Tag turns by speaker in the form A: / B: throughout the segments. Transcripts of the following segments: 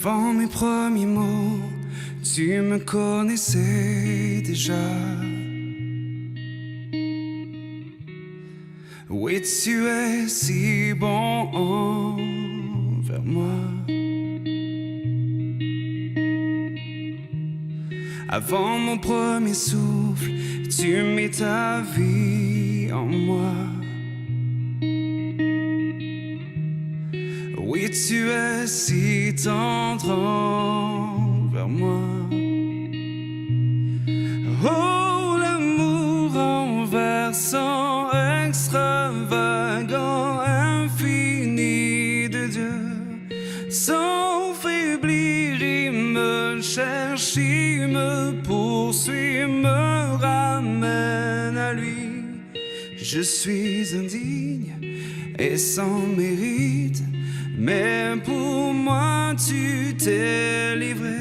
A: Avant mes premiers mots, tu me connaissais déjà. Oui, tu es si bon envers moi. Avant mon premier souffle, tu mets ta vie en moi. Oui, tu es si tendre envers moi. Oh, l'amour renversant, extravagant, infini de Dieu. Sans faiblir, il me cherche, il me poursuit, me ramène à lui. Je suis indigne et sans mérite, mais pour moi tu t'es livré.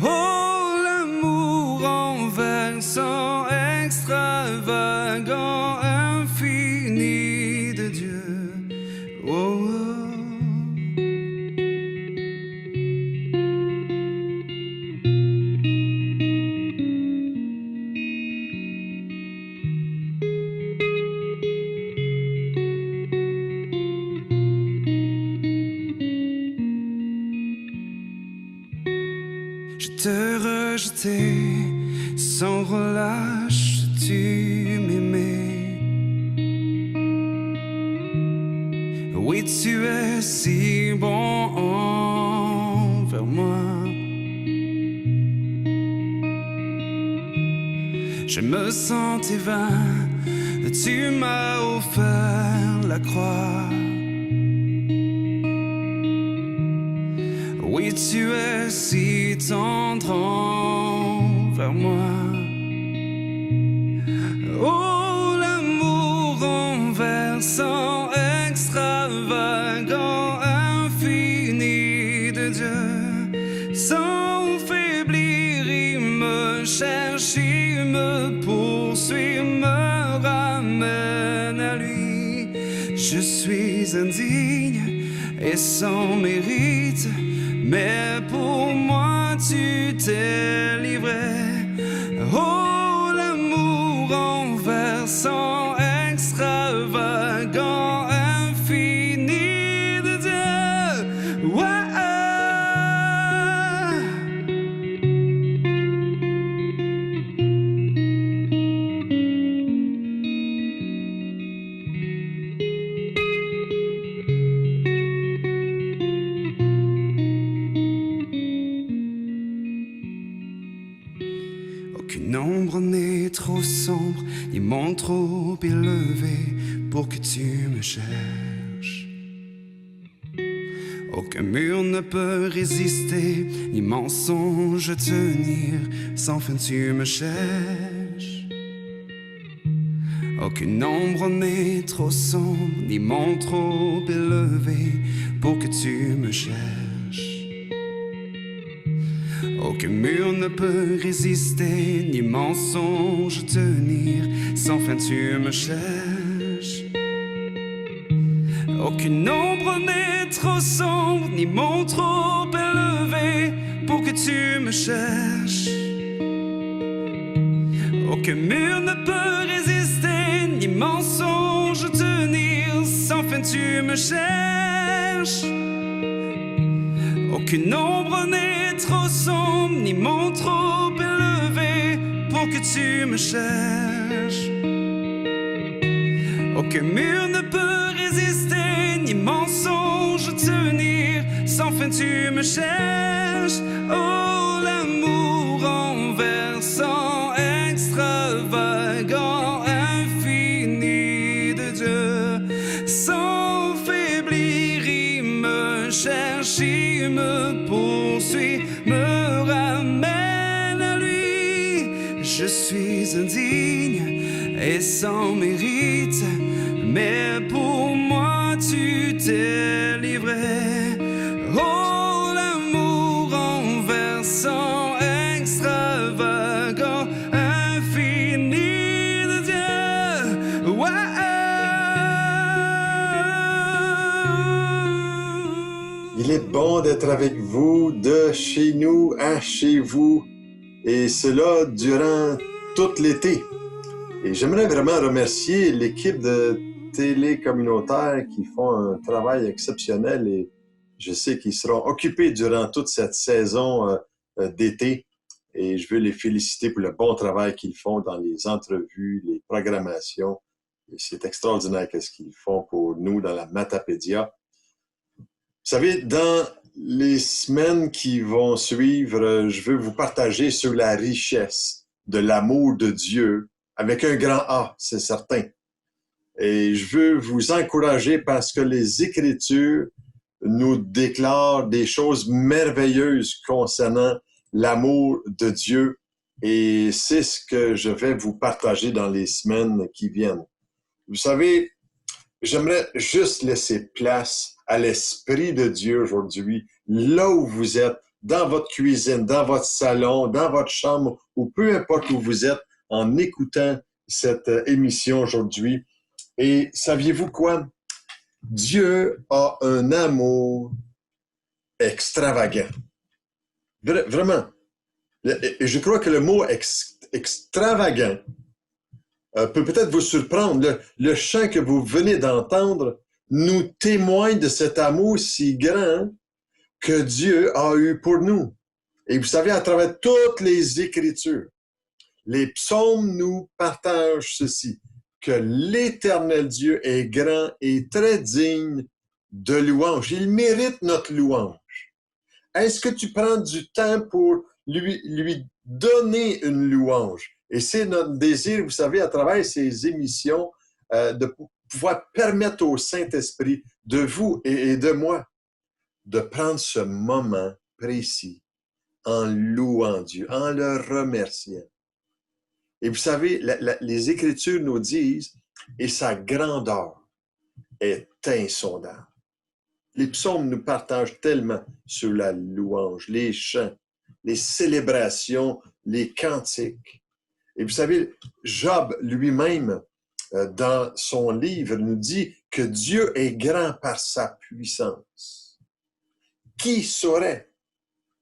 A: Oh, l'amour renversant, extravagant, infini de Dieu. Oh, oh. Je te rejetais sans relâche, tu m'aimais. Oui, tu es si bon envers moi. Je me sentais vain, tu m'as offert la croix. Oui, tu es si tendre envers moi. Oh, l'amour renversant, extravagant, infini de Dieu. Sans faiblir, il me cherche, il me poursuit, me ramène à lui. Je suis indigne et sans mérite, mais pour moi tu t'es livré. Oh, l'amour renversant, extravagant, infini de Dieu. Ouais. Aucune ombre n'est trop sombre, ni monde trop élevé pour que tu me cherches. Aucun mur ne peut résister, ni mensonge tenir, sans fin tu me cherches. Aucune ombre n'est trop sombre, ni monde trop élevé pour que tu me cherches. Aucun mur ne peut résister, ni mensonge tenir, sans fin tu me cherches. Aucune ombre n'est trop sombre, ni monde trop élevé pour que tu me cherches. Aucun mur ne peut résister, ni mensonge tenir, sans fin tu me cherches. Aucune ombre n'est trop sombre, ni monde trop élevé pour que tu me cherches. Aucun mur ne peut résister, ni mensonge tenir, sans fin tu me cherches. Oh, l'amour renversant, extravagant, infini de Dieu. Sans faiblir, il me cherche, il me poursuit, me ramène à lui. Je suis indigne et sans mérite, mais pour moi tu t'es livré. Oh, l'amour renversant, extravagant, infini de Dieu. Ouais.
B: Il est bon d'être avec vous, de chez nous à chez vous, et cela durant tout l'été. Et j'aimerais vraiment remercier l'équipe de télé communautaire qui font un travail exceptionnel et je sais qu'ils seront occupés durant toute cette saison d'été. Et je veux les féliciter pour le bon travail qu'ils font dans les entrevues, les programmations. Et c'est extraordinaire ce qu'ils font pour nous dans la Matapédia. Vous savez, dans les semaines qui vont suivre, je veux vous partager sur la richesse de l'amour de Dieu, avec un grand A, c'est certain. Et je veux vous encourager parce que les Écritures nous déclarent des choses merveilleuses concernant l'amour de Dieu. Et c'est ce que je vais vous partager dans les semaines qui viennent. Vous savez, j'aimerais juste laisser place à l'Esprit de Dieu aujourd'hui, là où vous êtes, dans votre cuisine, dans votre salon, dans votre chambre, ou peu importe où vous êtes, en écoutant cette émission aujourd'hui. Et saviez-vous quoi? Dieu a un amour extravagant. Vraiment. Et je crois que le mot extravagant peut peut-être vous surprendre. Le chant que vous venez d'entendre nous témoigne de cet amour si grand que Dieu a eu pour nous. Et vous savez, à travers toutes les Écritures, les psaumes nous partagent ceci, que l'Éternel Dieu est grand et très digne de louange. Il mérite notre louange. Est-ce que tu prends du temps pour lui donner une louange? Et c'est notre désir, vous savez, à travers ces émissions, de pouvoir permettre au Saint-Esprit, de vous et de moi, de prendre ce moment précis en louant Dieu, en le remerciant. Et vous savez, les Écritures nous disent, et sa grandeur est insondable. Les psaumes nous partagent tellement sur la louange, les chants, les célébrations, les cantiques. Et vous savez, Job lui-même, dans son livre, nous dit que Dieu est grand par sa puissance. Qui saurait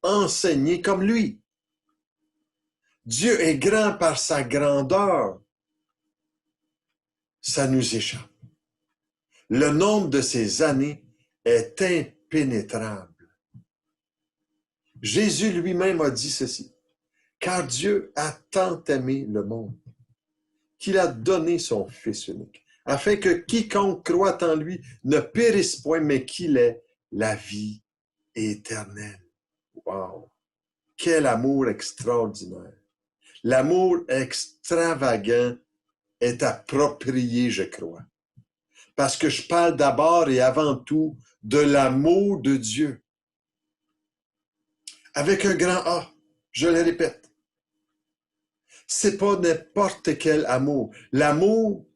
B: enseigner comme lui? Dieu est grand par sa grandeur. Ça nous échappe. Le nombre de ses années est impénétrable. Jésus lui-même a dit ceci, car Dieu a tant aimé le monde qu'il a donné son Fils unique, afin que quiconque croit en lui ne périsse point, mais qu'il ait la vie éternelle. Wow! Quel amour extraordinaire! L'amour extravagant est approprié, je crois. Parce que je parle d'abord et avant tout de l'amour de Dieu. Avec un grand A, je le répète. C'est pas n'importe quel amour. L'amour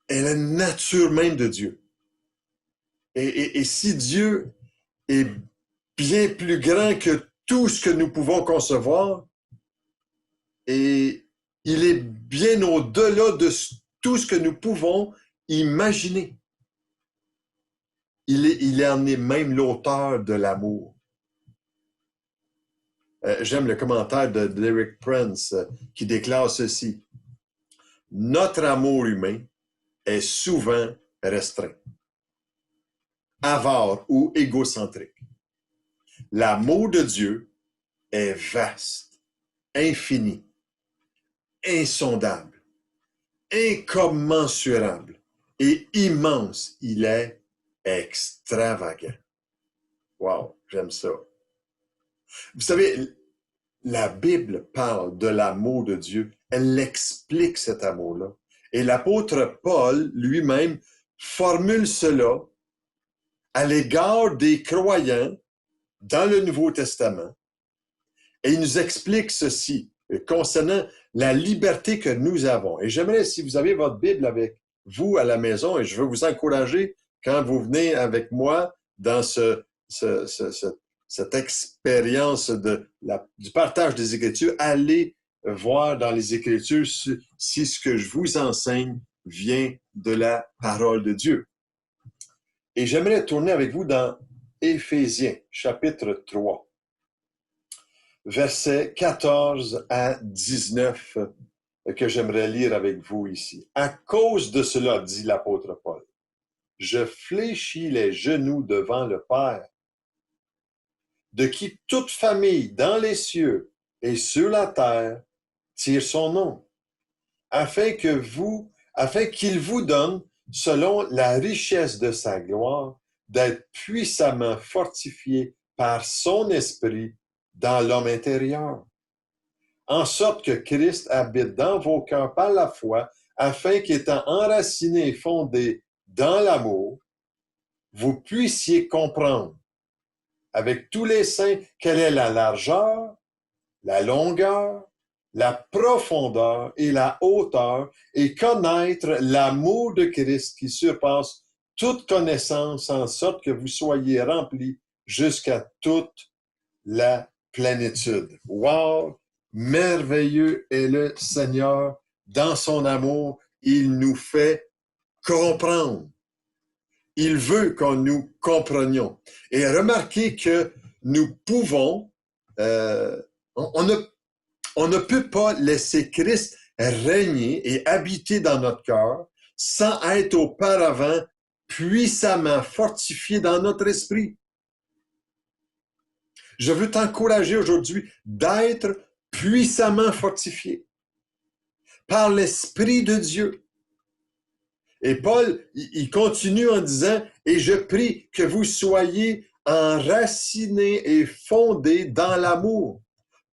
B: est la nature même de Dieu. Et si Dieu est bien plus grand que tout ce que nous pouvons concevoir, et il est bien au-delà de tout ce que nous pouvons imaginer. Il en est même l'auteur de l'amour. J'aime le commentaire de Derek Prince qui déclare ceci. Notre amour humain est souvent restreint, avare ou égocentrique. L'amour de Dieu est vaste, infini, insondable, incommensurable et immense. Il est extravagant. Wow, j'aime ça. Vous savez, la Bible parle de l'amour de Dieu. Elle explique cet amour-là. Et l'apôtre Paul lui-même formule cela à l'égard des croyants dans le Nouveau Testament. Et il nous explique ceci concernant la liberté que nous avons. Et j'aimerais, si vous avez votre Bible avec vous à la maison, et je veux vous encourager quand vous venez avec moi dans cette expérience du partage des Écritures, allez voir dans les Écritures si ce que je vous enseigne vient de la parole de Dieu. Et j'aimerais tourner avec vous dans Éphésiens, chapitre 3, versets 14 à 19, que j'aimerais lire avec vous ici. À cause de cela, dit l'apôtre Paul, je fléchis les genoux devant le Père, de qui toute famille dans les cieux et sur la terre tire son nom, afin qu'il vous donne, selon la richesse de sa gloire, d'être puissamment fortifié par son esprit dans l'homme intérieur, en sorte que Christ habite dans vos cœurs par la foi, afin qu'étant enracinés et fondés dans l'amour, vous puissiez comprendre avec tous les saints quelle est la largeur, la longueur, la profondeur et la hauteur, et connaître l'amour de Christ qui surpasse toute connaissance, en sorte que vous soyez remplis jusqu'à toute la plénitude. Wow! Merveilleux est le Seigneur. Dans son amour, il nous fait comprendre. Il veut que nous comprenions. Et remarquez que nous pouvons, on ne peut pas laisser Christ régner et habiter dans notre cœur sans être auparavant puissamment fortifié dans notre esprit. Je veux t'encourager aujourd'hui d'être puissamment fortifié par l'Esprit de Dieu. Et Paul, il continue en disant, « Et je prie que vous soyez enracinés et fondés dans l'amour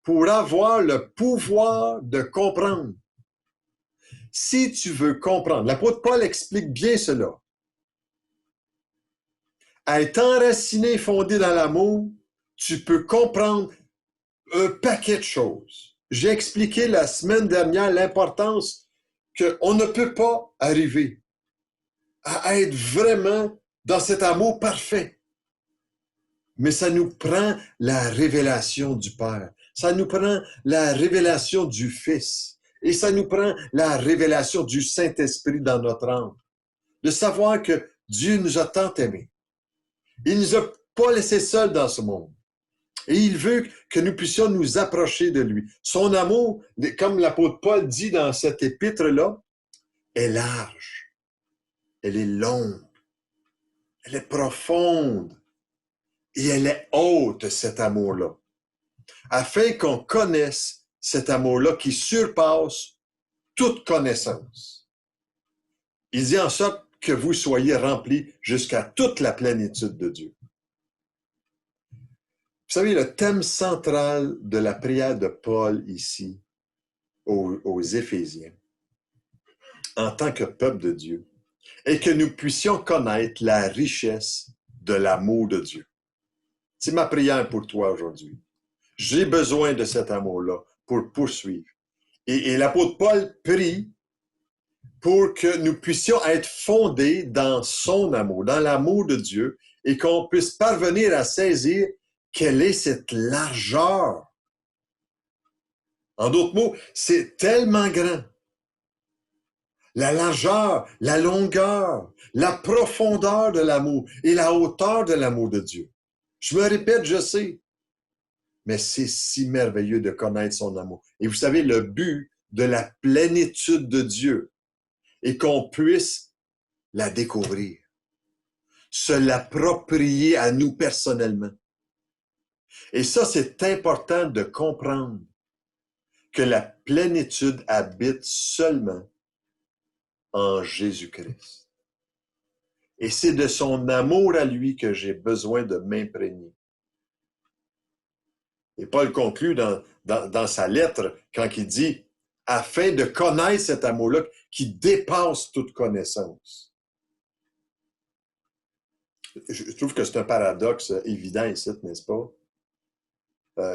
B: pour avoir le pouvoir de comprendre. » Si tu veux comprendre, l'apôtre Paul explique bien cela. À être enraciné et fondé dans l'amour, tu peux comprendre un paquet de choses. J'ai expliqué la semaine dernière l'importance qu'on ne peut pas arriver à être vraiment dans cet amour parfait. Mais ça nous prend la révélation du Père. Ça nous prend la révélation du Fils. Et ça nous prend la révélation du Saint-Esprit dans notre âme. De savoir que Dieu nous a tant aimés. Il ne nous a pas laissés seuls dans ce monde. Et il veut que nous puissions nous approcher de lui. Son amour, comme l'apôtre Paul dit dans cette épître-là, est large. Elle est longue. Elle est profonde. Et elle est haute, cet amour-là. Afin qu'on connaisse cet amour-là qui surpasse toute connaissance. Il dit en sorte que vous soyez remplis jusqu'à toute la plénitude de Dieu. Vous savez, le thème central de la prière de Paul ici, aux Éphésiens, en tant que peuple de Dieu, est que nous puissions connaître la richesse de l'amour de Dieu. C'est ma prière pour toi aujourd'hui. J'ai besoin de cet amour-là pour poursuivre. Et l'apôtre Paul prie pour que nous puissions être fondés dans son amour, dans l'amour de Dieu, et qu'on puisse parvenir à saisir quelle est cette largeur. En d'autres mots, c'est tellement grand. La largeur, la longueur, la profondeur de l'amour et la hauteur de l'amour de Dieu. Je me répète, je sais, mais c'est si merveilleux de connaître son amour. Et vous savez, le but de la plénitude de Dieu est qu'on puisse la découvrir, se l'approprier à nous personnellement. Et ça, c'est important de comprendre que la plénitude habite seulement en Jésus-Christ. Et c'est de son amour à lui que j'ai besoin de m'imprégner. Et Paul conclut dans sa lettre quand il dit « afin de connaître cet amour-là qui dépasse toute connaissance ». Je trouve que c'est un paradoxe évident ici, n'est-ce pas?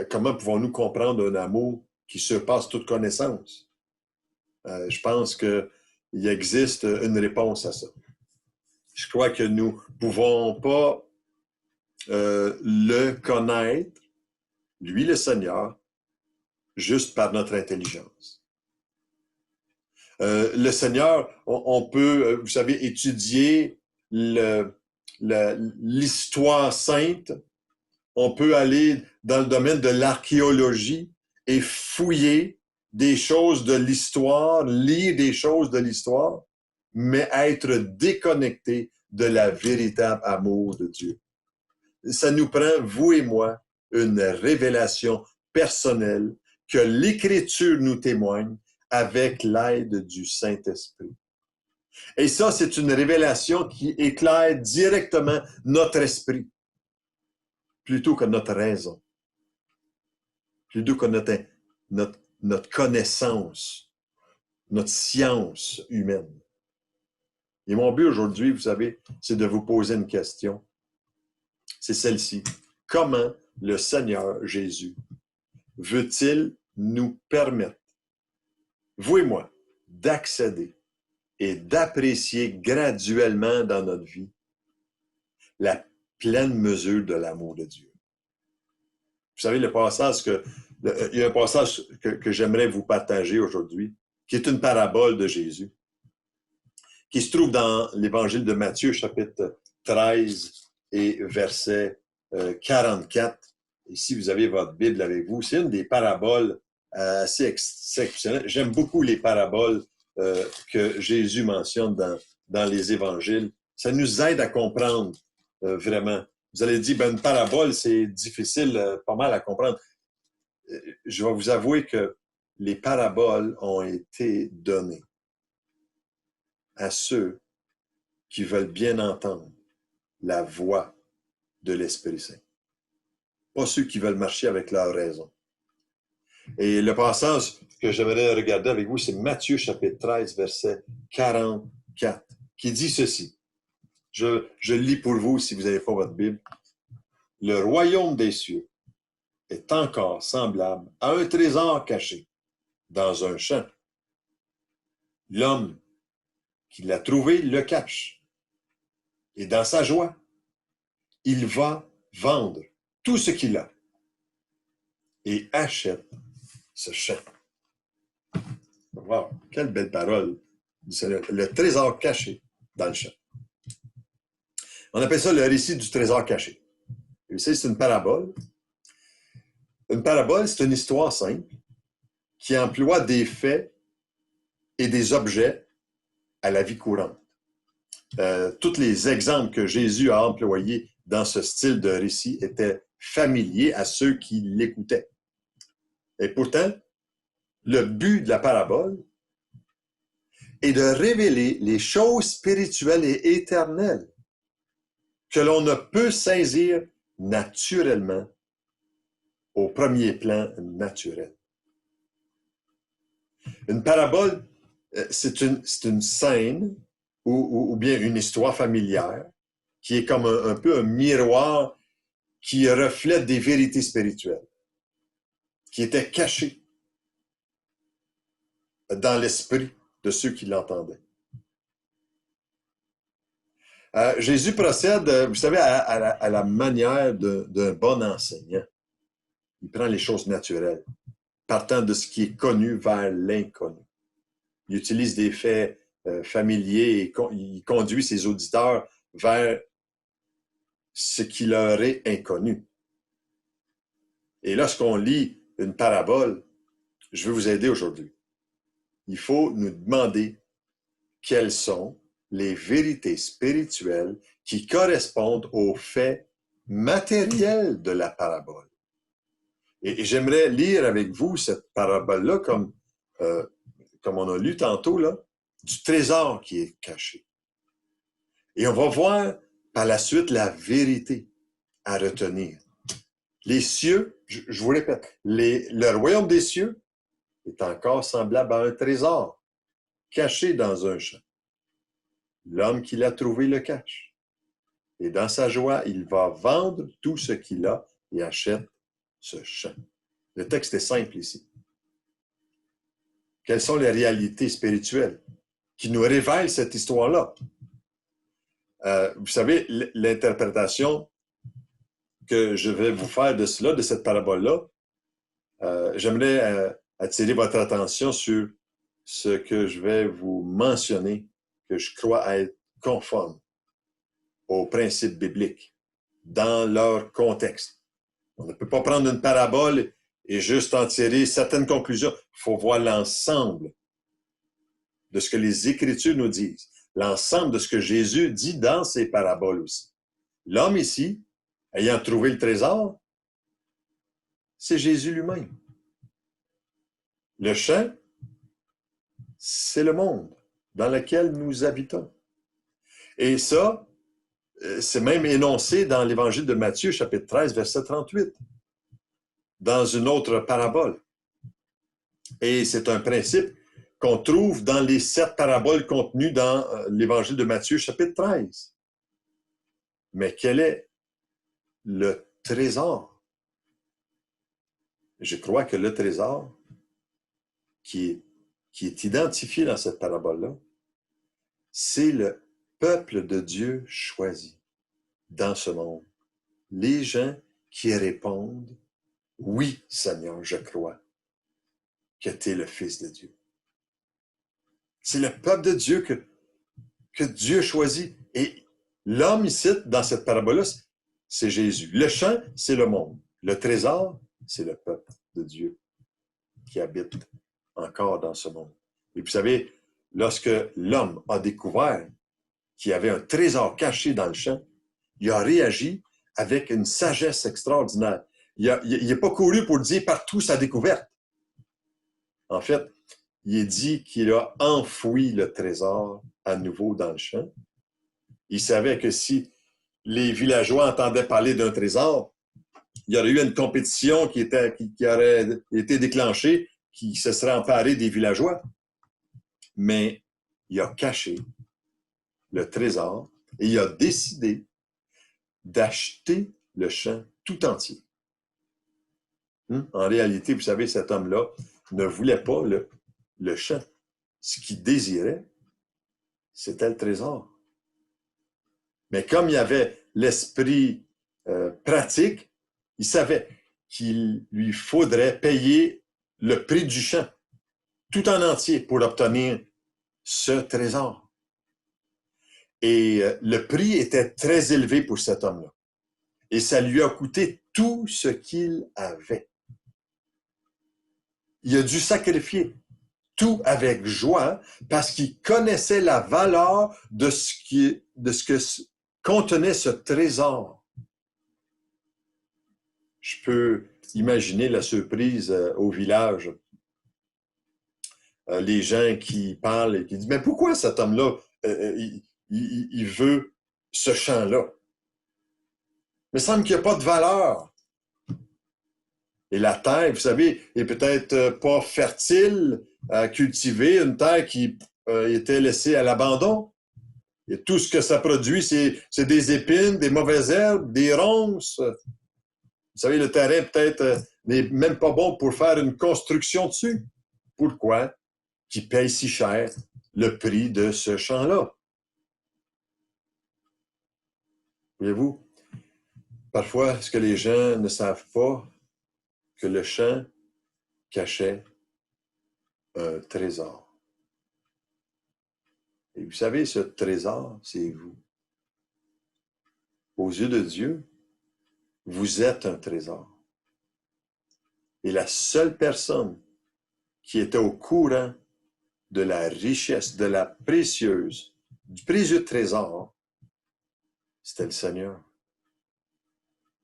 B: Comment pouvons-nous comprendre un amour qui surpasse toute connaissance? Je pense qu'il existe une réponse à ça. Je crois que nous ne pouvons pas le connaître, lui le Seigneur, juste par notre intelligence. Le Seigneur, on peut, vous savez, étudier l'histoire sainte. On peut aller dans le domaine de l'archéologie et fouiller des choses de l'histoire, lire des choses de l'histoire, mais être déconnecté de la véritable amour de Dieu. Ça nous prend, vous et moi, une révélation personnelle que l'Écriture nous témoigne avec l'aide du Saint-Esprit. Et ça, c'est une révélation qui éclaire directement notre esprit, plutôt que notre raison, plutôt que notre connaissance, notre science humaine. Et mon but aujourd'hui, vous savez, c'est de vous poser une question. C'est celle-ci. Comment le Seigneur Jésus veut-il nous permettre, vous et moi, d'accéder et d'apprécier graduellement dans notre vie la pleine mesure de l'amour de Dieu? Vous savez, il y a un passage que j'aimerais vous partager aujourd'hui, qui est une parabole de Jésus, qui se trouve dans l'Évangile de Matthieu, chapitre 13 et verset 44. Et si vous avez votre Bible avec vous, c'est une des paraboles assez exceptionnelles. J'aime beaucoup les paraboles que Jésus mentionne dans les Évangiles. Ça nous aide à comprendre vraiment. Vous allez dire, une parabole, c'est difficile, pas mal à comprendre. Je vais vous avouer que les paraboles ont été données à ceux qui veulent bien entendre la voix de l'Esprit Saint. Pas ceux qui veulent marcher avec leur raison. Et le passage que j'aimerais regarder avec vous, c'est Matthieu chapitre 13, verset 44, qui dit ceci. Je lis pour vous si vous n'avez pas votre Bible. Le royaume des cieux est encore semblable à un trésor caché dans un champ. L'homme qui l'a trouvé le cache. Et dans sa joie, il va vendre tout ce qu'il a et achète ce champ. Wow, quelle belle parole du Seigneur. Le trésor caché dans le champ. On appelle ça le récit du trésor caché. Et vous savez, c'est une parabole. Une parabole, c'est une histoire simple qui emploie des faits et des objets à la vie courante. Tous les exemples que Jésus a employés dans ce style de récit étaient familiers à ceux qui l'écoutaient. Et pourtant, le but de la parabole est de révéler les choses spirituelles et éternelles que l'on ne peut saisir naturellement au premier plan naturel. Une parabole, c'est une scène ou bien une histoire familière qui est comme un peu un miroir qui reflète des vérités spirituelles qui étaient cachées dans l'esprit de ceux qui l'entendaient. Jésus procède, vous savez, à la manière d'un bon enseignant. Il prend les choses naturelles, partant de ce qui est connu vers l'inconnu. Il utilise des faits familiers et il conduit ses auditeurs vers ce qui leur est inconnu. Et lorsqu'on lit une parabole, je veux vous aider aujourd'hui. Il faut nous demander quelles sont les vérités spirituelles qui correspondent aux faits matériels de la parabole. Et j'aimerais lire avec vous cette parabole-là comme on a lu tantôt, là, du trésor qui est caché. Et on va voir par la suite la vérité à retenir. Les cieux, je vous répète, le royaume des cieux est encore semblable à un trésor caché dans un champ. L'homme qui l'a trouvé le cache. Et dans sa joie, il va vendre tout ce qu'il a et achète ce champ. Le texte est simple ici. Quelles sont les réalités spirituelles qui nous révèlent cette histoire-là? Vous savez, l'interprétation que je vais vous faire de cela, de cette parabole-là, j'aimerais attirer votre attention sur ce que je vais vous mentionner, que je crois être conforme aux principes bibliques, dans leur contexte. On ne peut pas prendre une parabole et juste en tirer certaines conclusions. Il faut voir l'ensemble de ce que les Écritures nous disent, l'ensemble de ce que Jésus dit dans ses paraboles aussi. L'homme ici, ayant trouvé le trésor, c'est Jésus lui-même. Le champ, c'est le monde dans lequel nous habitons. Et ça, c'est même énoncé dans l'Évangile de Matthieu, chapitre 13, verset 38, dans une autre parabole. Et c'est un principe qu'on trouve dans les 7 paraboles contenues dans l'Évangile de Matthieu, chapitre 13. Mais quel est le trésor? Je crois que le trésor qui est identifié dans cette parabole-là, c'est le peuple de Dieu choisi dans ce monde. Les gens qui répondent « Oui, Seigneur, je crois que tu es le Fils de Dieu. » C'est le peuple de Dieu que Dieu choisit. Et l'homme ici, dans cette parabole-là, c'est Jésus. Le champ, c'est le monde. Le trésor, c'est le peuple de Dieu qui habite encore dans ce monde. Et vous savez, lorsque l'homme a découvert qu'il y avait un trésor caché dans le champ, il a réagi avec une sagesse extraordinaire. Il n'est pas couru pour dire partout sa découverte. En fait, il est dit qu'il a enfoui le trésor à nouveau dans le champ. Il savait que si les villageois entendaient parler d'un trésor, il y aurait eu une compétition qui aurait été déclenchée, qui se serait emparée des villageois. Mais il a caché le trésor et il a décidé d'acheter le champ tout entier. En réalité, vous savez, cet homme-là ne voulait pas le champ. Ce qu'il désirait, c'était le trésor. Mais comme il avait l'esprit pratique, il savait qu'il lui faudrait payer le prix du champ tout en entier pour obtenir ce trésor. Et le prix était très élevé pour cet homme-là. Et ça lui a coûté tout ce qu'il avait. Il a dû sacrifier tout avec joie parce qu'il connaissait la valeur de ce que contenait ce trésor. Je peux imaginer la surprise au village. Les gens qui parlent et qui disent « Mais pourquoi cet homme-là, il veut ce champ-là? Il me semble qu'il n'y a pas de valeur. » Et la terre, vous savez, est peut-être pas fertile à cultiver, une terre qui était laissée à l'abandon. Et tout ce que ça produit, c'est des épines, des mauvaises herbes, des ronces. Vous savez, le terrain peut-être n'est même pas bon pour faire une construction dessus. Pourquoi? Qui paye si cher le prix de ce champ-là. Voyez-vous, parfois, ce que les gens ne savent pas, que le champ cachait un trésor. Et vous savez, ce trésor, c'est vous. Aux yeux de Dieu, vous êtes un trésor. Et la seule personne qui était au courant de la richesse, de la précieuse, du précieux trésor, c'était le Seigneur.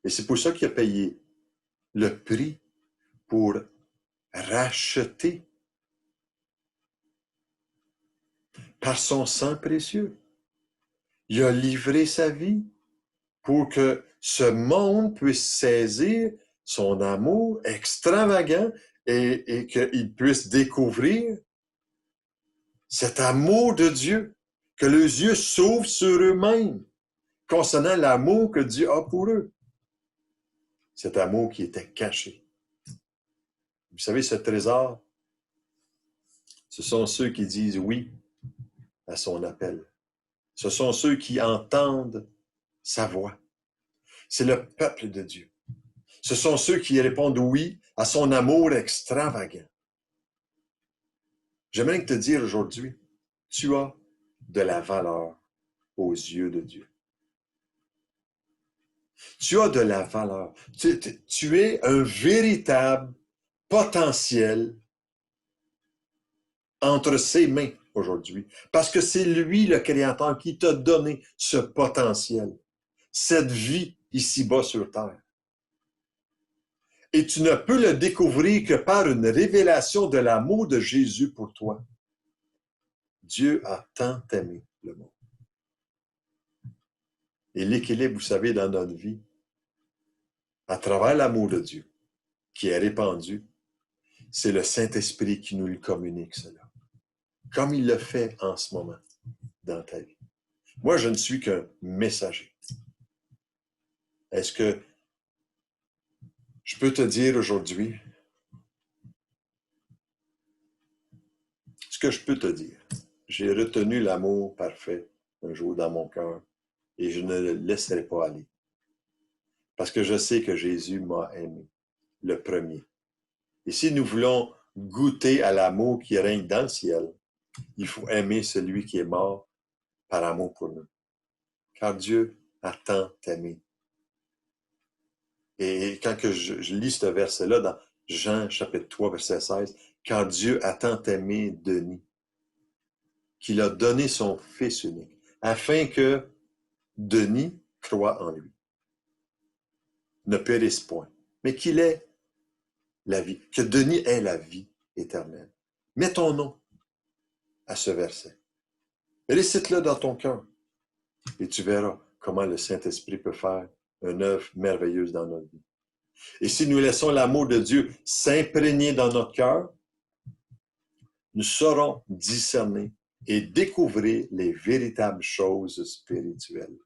B: Et c'est pour ça qu'il a payé le prix pour racheter par son sang précieux. Il a livré sa vie pour que ce monde puisse saisir son amour extravagant et qu'il puisse découvrir cet amour de Dieu, que les yeux s'ouvrent sur eux-mêmes concernant l'amour que Dieu a pour eux. Cet amour qui était caché. Vous savez, ce trésor, ce sont ceux qui disent oui à son appel. Ce sont ceux qui entendent sa voix. C'est le peuple de Dieu. Ce sont ceux qui répondent oui à son amour extravagant. J'aimerais te dire aujourd'hui, tu as de la valeur aux yeux de Dieu. Tu as de la valeur. Tu es un véritable potentiel entre ses mains aujourd'hui. Parce que c'est lui, le Créateur, qui t'a donné ce potentiel, cette vie ici-bas sur terre. Et tu ne peux le découvrir que par une révélation de l'amour de Jésus pour toi. Dieu a tant aimé le monde. Et l'équilibre, vous savez, dans notre vie, à travers l'amour de Dieu qui est répandu, c'est le Saint-Esprit qui nous le communique, cela. Comme il le fait en ce moment dans ta vie. Moi, je ne suis qu'un messager. Est-ce que je peux te dire aujourd'hui, ce que je peux te dire, j'ai retenu l'amour parfait un jour dans mon cœur et je ne le laisserai pas aller. Parce que je sais que Jésus m'a aimé, le premier. Et si nous voulons goûter à l'amour qui règne dans le ciel, il faut aimer celui qui est mort par amour pour nous. Car Dieu a tant aimé. Et quand que je lis ce verset-là dans Jean chapitre 3, verset 16, car Dieu a tant aimé Denis, qu'il a donné son Fils unique, afin que Denis croit en lui, ne périsse point, mais qu'il ait la vie, que Denis ait la vie éternelle. Mets ton nom à ce verset. Récite-le dans ton cœur et tu verras comment le Saint-Esprit peut faire une œuvre merveilleuse dans notre vie. Et si nous laissons l'amour de Dieu s'imprégner dans notre cœur, nous saurons discerner et découvrir les véritables choses spirituelles.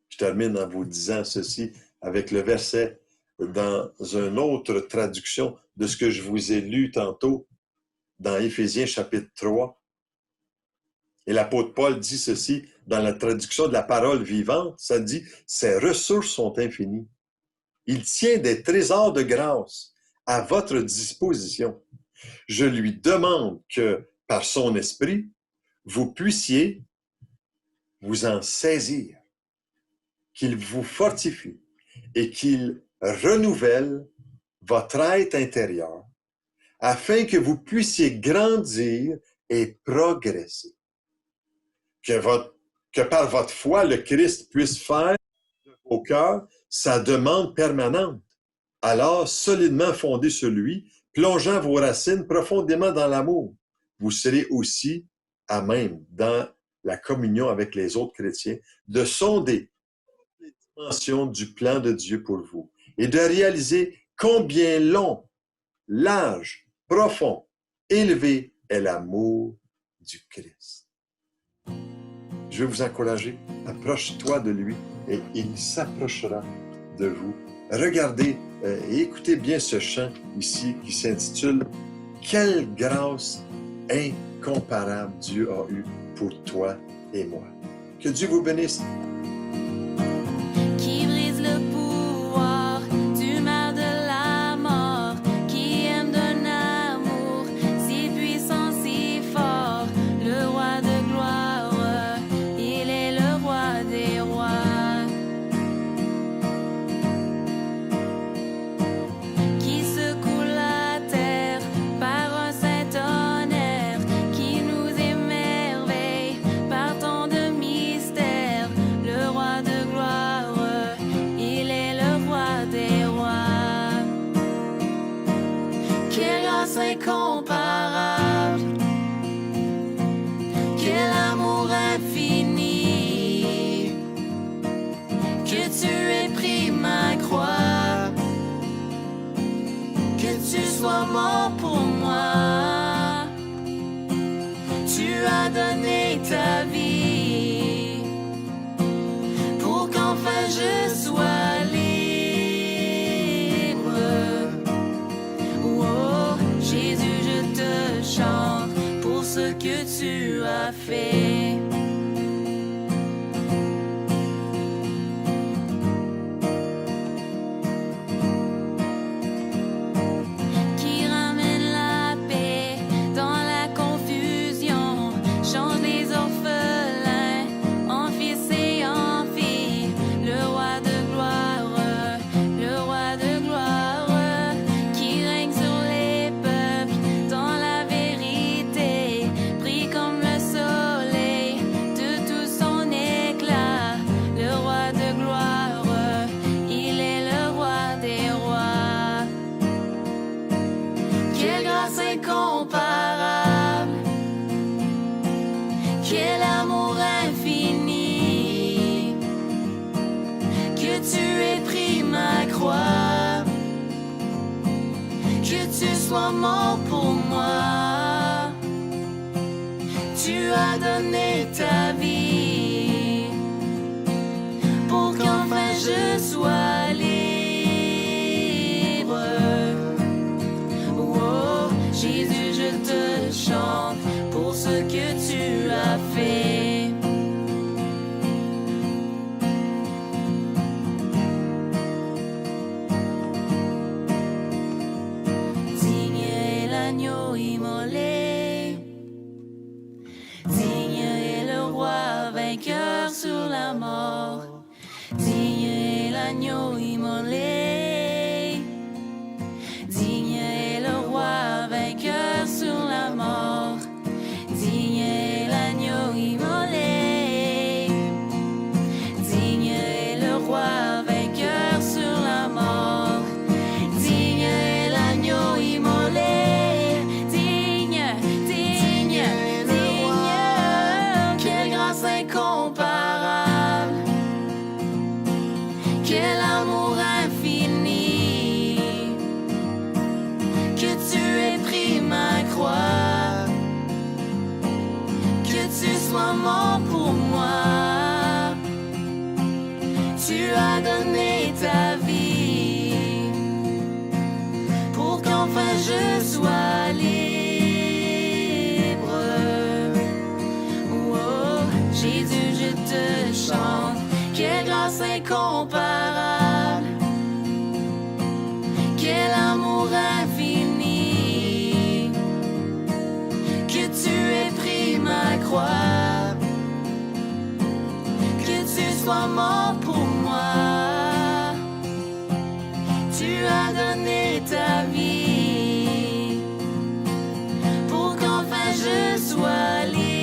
B: Je termine en vous disant ceci avec le verset dans une autre traduction de ce que je vous ai lu tantôt dans Éphésiens chapitre 3. Et l'apôtre Paul dit ceci dans la traduction de la parole vivante, ça dit « Ses ressources sont infinies. Il tient des trésors de grâce à votre disposition. Je lui demande que, par son esprit, vous puissiez vous en saisir, qu'il vous fortifie et qu'il renouvelle votre être intérieur afin que vous puissiez grandir et progresser. Que par votre foi, le Christ puisse faire de vos cœurs sa demande permanente. Alors, solidement fondé sur lui, plongeant vos racines profondément dans l'amour, vous serez aussi à même, dans la communion avec les autres chrétiens, de sonder les dimensions du plan de Dieu pour vous et de réaliser combien long, large, profond, élevé est l'amour du Christ. Je vais vous encourager, approche-toi de lui et il s'approchera de vous. Regardez et écoutez bien ce chant ici qui s'intitule « Quelle grâce incomparable Dieu a eue pour toi et moi. » Que Dieu vous bénisse.
C: Qui brise le pouvoir du mal de la mort, qui aime d'un amour si puissant, si fort, le roi de gloire, il est le roi des rois. Qui secoue la terre par un saint tonnerre, qui nous émerveille par tant de mystères, le roi de gloire, il est le roi des rois. Quelle grâce incomparable, quel amour infini, que tu aies pris ma croix, que tu sois mort pour moi. Tu as donné ta vie pour qu'enfin je sois libre. Oh, Jésus, je te chante pour ce que tu as fait. Qui ramène la paix dans la confusion, change les orphelins en fils et en filles, vainqueur sur la mort. Digne est l'agneau immolé. Digne est le roi vainqueur sur la mort. Digne est l'agneau immolé. Digne est le roi vainqueur sur la mort. Digne est l'agneau immolé. Digne, digne, digne. Quelle grâce incomparable. Quel amour infini. Que tu aies pris ma croix. Que tu sois mort pour moi. Tu as donné ta vie pour qu'enfin je sois libre. Oh, Jésus, je te chante. Quelle grâce incomparable. Quel amour infini. Que tu aies pris ma croix. Que tu sois mort pour moi. Tu as donné ta vie pour qu'enfin je sois libre.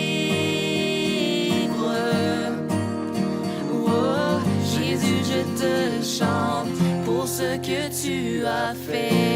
C: Oh, Jésus, je te chante pour ce que tu as fait.